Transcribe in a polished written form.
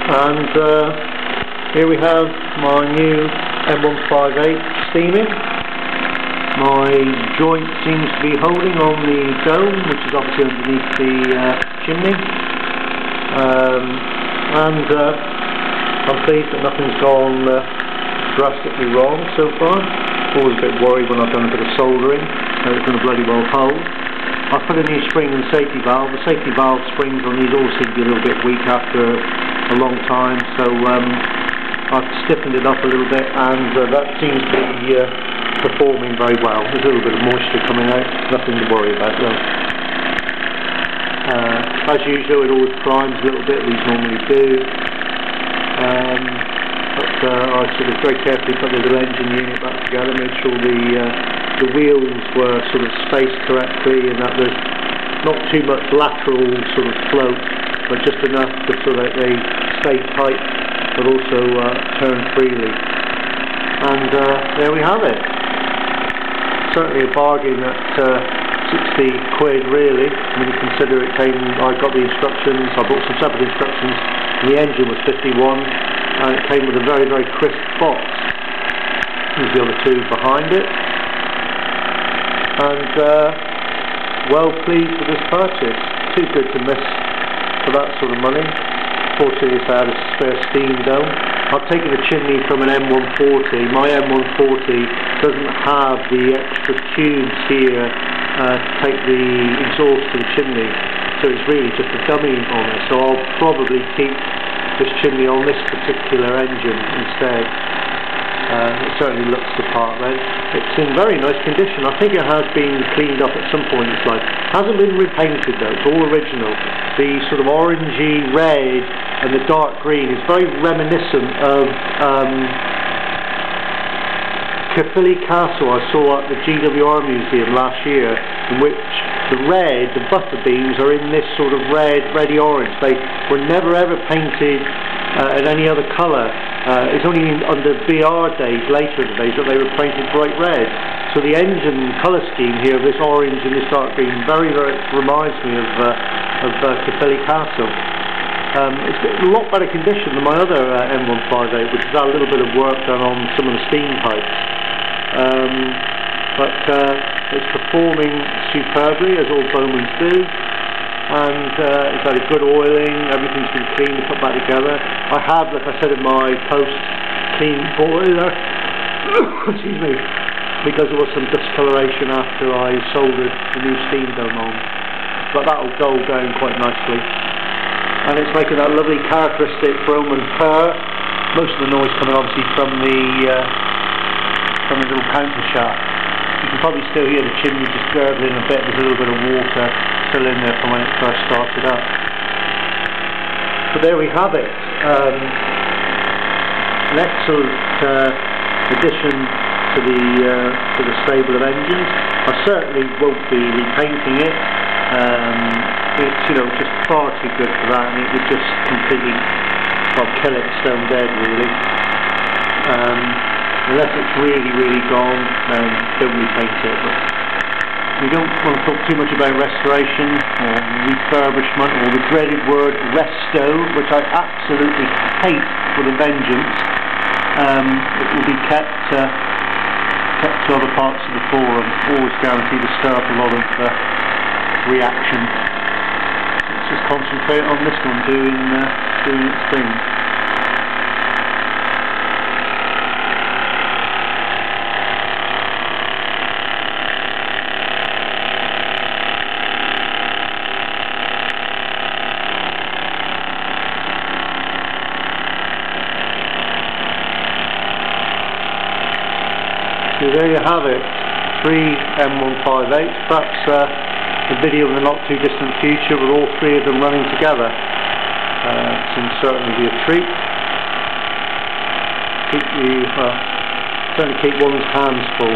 And here we have my new M158 steaming. My joint seems to be holding on the dome, which is obviously underneath the chimney. And I'm pleased that nothing's gone drastically wrong so far. Always a bit worried when I've done a bit of soldering, so it's going to bloody well hold. I put a new spring in the safety valve. The safety valve springs on these all seem to be a little bit weak after a long time, so I've stiffened it up a little bit, and that seems to be performing very well. There's a little bit of moisture coming out, nothing to worry about though. As usual, it always primes a little bit, these normally do. I sort of very carefully put the little engine unit back together, made sure the wheels were sort of spaced correctly and that there's not too much lateral sort of float, but just enough so that they stay tight but also turn freely. And there we have it. Certainly a bargain at 60 quid really, when you consider it came, I got the instructions, I bought some separate instructions, and the engine was 51. And it came with a very, very crisp box. There's the other two behind it. And well pleased with this purchase. Too good to miss for that sort of money. Fortunately, it's had a spare steam dome. I've taken the chimney from an M140. My M140 doesn't have the extra tubes here to take the exhaust to the chimney. So it's really just a dummy on it. So I'll probably keep this chimney on this particular engine instead. It certainly looks the part then. It's in very nice condition. I think it has been cleaned up at some point in its life. Hasn't been repainted though, it's all original. The sort of orangey red and the dark green is very reminiscent of Caerphilly Castle I saw at the GWR Museum last year, in which the red, the buffer beams are in this sort of reddy orange. They were never ever painted in any other colour. It's only under BR days, later in the days, that they were painted bright red. So the engine colour scheme here, this orange and this dark green, very, very reminds me of Caerphilly Castle. It's in a lot better condition than my other M158, which has had a little bit of work done on some of the steam pipes. But it's performing superbly, as all Bowmans do, and it's had a good oiling, everything's been cleaned and put back together. I have, like I said in my post, cleaned boiler, excuse me, because there was some discoloration after I soldered the new steam dome on, but that'll dull down quite nicely. And it's making that lovely characteristic Bowman purr, most of the noise coming obviously from the little counter shaft. You can probably still hear the chimney just gurgling a bit. There's a little bit of water still in there from when it first started up. But there we have it. An excellent addition to the stable of engines. I certainly won't be repainting it. It's just far too good for that, and it would just completely kill it stone dead really. Unless it's really, really gone, then don't repaint it. But we don't want to talk too much about restoration or refurbishment or the dreaded word resto, which I absolutely hate with a vengeance. It will be kept to other parts of the forum. Always guaranteed to stir up a lot of reaction. Let's just concentrate on this one doing its thing. So there you have it, 3 M158s, perhaps a video in the not too distant future with all 3 of them running together. Can certainly be a treat. Certainly keep one's hands full.